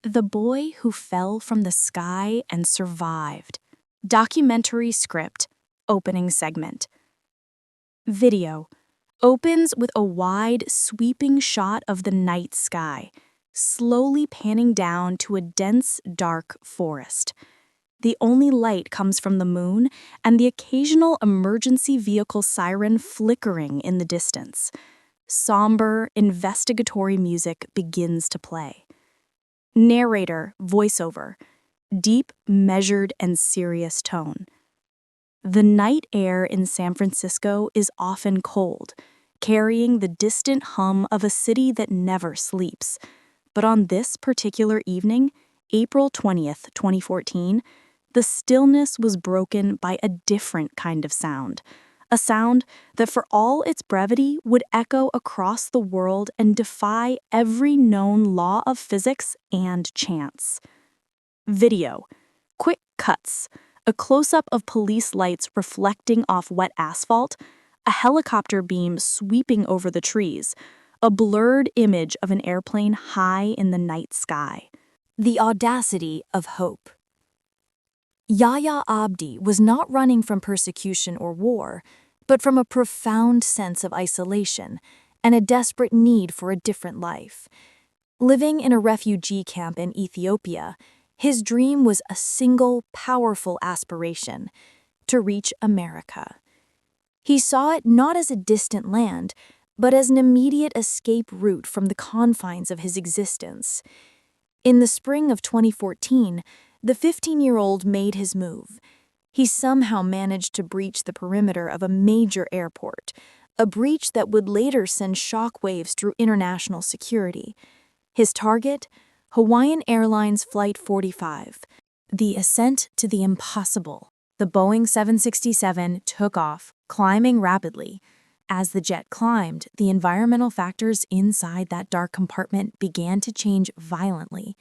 The Boy Who Fell from the Sky and Survived. Documentary script. Opening segment. Video. Opens with a wide, sweeping shot of the night sky, slowly panning down to a dense, dark forest. The only light comes from the moon and the occasional emergency vehicle siren flickering in the distance. Somber, investigatory music begins to play. Narrator, voiceover, deep, measured, and serious tone. The night air in San Francisco is often cold, carrying the distant hum of a city that never sleeps. But on this particular evening, April 20th, 2014, the stillness was broken by a different kind of sound. A sound that, for all its brevity, would echo across the world and defy every known law of physics and chance. Video. Quick cuts. A close-up of police lights reflecting off wet asphalt, a helicopter beam sweeping over the trees, a blurred image of an airplane high in the night sky. The audacity of hope. Yahya Abdi was not running from persecution or war, but from a profound sense of isolation and a desperate need for a different life. Living in a refugee camp in Ethiopia, his dream was a single, powerful aspiration: to reach America. He saw it not as a distant land, but as an immediate escape route from the confines of his existence. In the spring of 2014, the 15-year-old made his move. He somehow managed to breach the perimeter of a major airport, a breach that would later send shockwaves through international security. His target? Hawaiian Airlines Flight 45. The ascent to the impossible. The Boeing 767 took off, climbing rapidly. As the jet climbed, the environmental factors inside that dark compartment began to change violently.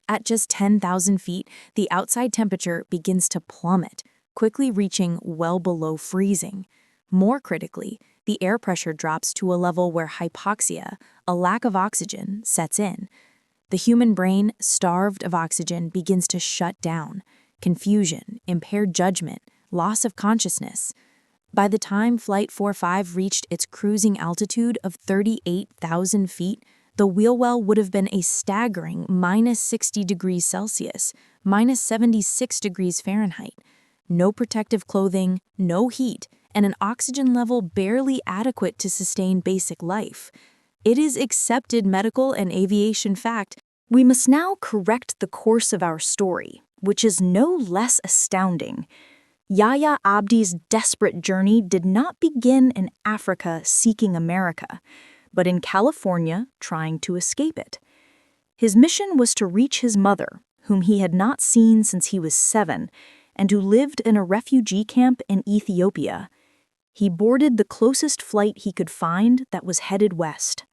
At just 10,000 feet, the outside temperature begins to plummet, quickly reaching well below freezing. More critically, the air pressure drops to a level where hypoxia, a lack of oxygen, sets in. The human brain, starved of oxygen, begins to shut down. Confusion, impaired judgment, loss of consciousness. By the time Flight 45 reached its cruising altitude of 38,000 feet, the wheel well would have been a staggering minus 60 degrees Celsius, minus 76 degrees Fahrenheit. No protective clothing, no heat, and an oxygen level barely adequate to sustain basic life. It is accepted medical and aviation fact. We must now correct the course of our story, which is no less astounding. Yahya Abdi's desperate journey did not begin in Africa seeking America, but in California trying to escape it. His mission was to reach his mother, whom he had not seen since he was 7, and who lived in a refugee camp in Ethiopia. He boarded the closest flight he could find that was headed west.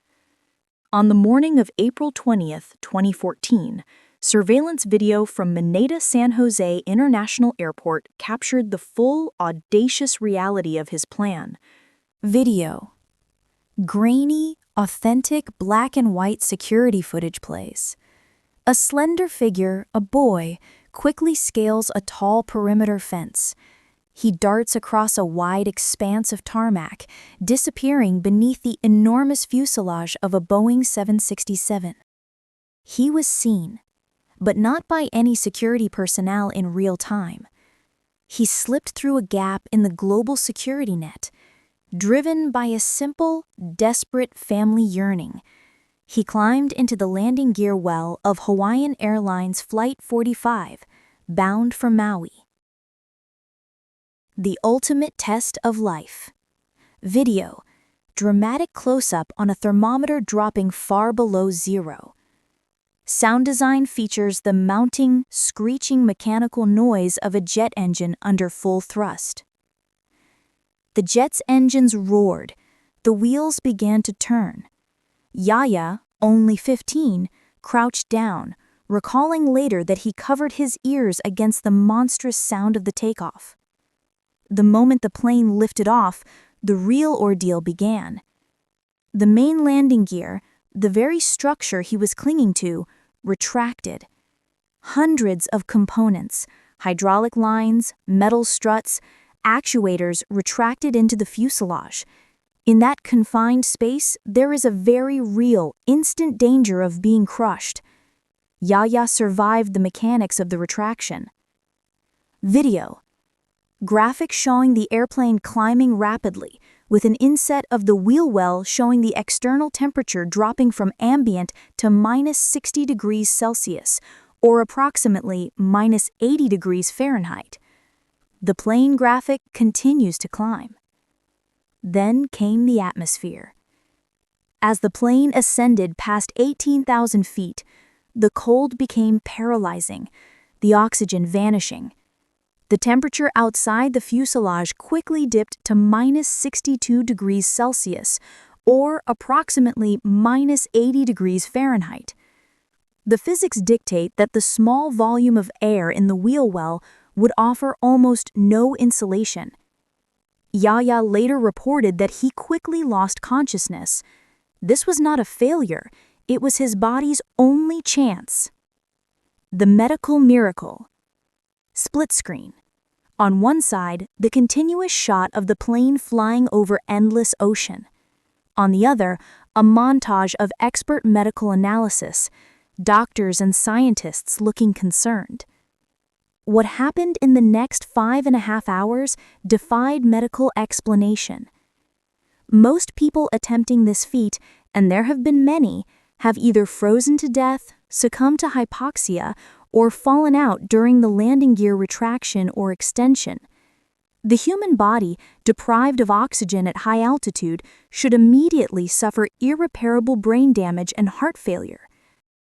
On the morning of April 20th, 2014, surveillance video from Mineta San Jose International Airport captured the full, audacious reality of his plan. Video. Grainy, authentic black and white security footage plays. A slender figure, a boy, quickly scales a tall perimeter fence. He darts across a wide expanse of tarmac, disappearing beneath the enormous fuselage of a Boeing 767. He was seen, but not by any security personnel in real time. He slipped through a gap in the global security net, driven by a simple, desperate family yearning. He climbed into the landing gear well of Hawaiian Airlines Flight 45, bound for Maui. The ultimate test of life. Video. Dramatic close-up on a thermometer dropping far below zero. Sound design features the mounting, screeching mechanical noise of a jet engine under full thrust. The jet's engines roared. The wheels began to turn. Yahya, only 15, crouched down, recalling later that he covered his ears against the monstrous sound of the takeoff. The moment the plane lifted off, the real ordeal began. The main landing gear, the very structure he was clinging to, retracted. Hundreds of components, hydraulic lines, metal struts, actuators retracted into the fuselage. In that confined space, there is a very real, instant danger of being crushed. Yahya survived the mechanics of the retraction. Video. Graphics showing the airplane climbing rapidly, with an inset of the wheel well showing the external temperature dropping from ambient to -60 degrees Celsius, or approximately -80 degrees Fahrenheit. The plane graphic continues to climb. Then came the atmosphere. As the plane ascended past 18,000 feet, the cold became paralyzing, the oxygen vanishing. The temperature outside the fuselage quickly dipped to -62 degrees Celsius, or approximately -80 degrees Fahrenheit. The physics dictate that the small volume of air in the wheel well would offer almost no insulation. Yahya later reported that he quickly lost consciousness. This was not a failure, it was his body's only chance. The medical miracle. Split screen. On one side, the continuous shot of the plane flying over endless ocean. On the other, a montage of expert medical analysis, doctors and scientists looking concerned. What happened in the next 5.5 hours defied medical explanation. Most people attempting this feat, and there have been many, have either frozen to death, succumbed to hypoxia, or fallen out during the landing gear retraction or extension. The human body, deprived of oxygen at high altitude, should immediately suffer irreparable brain damage and heart failure.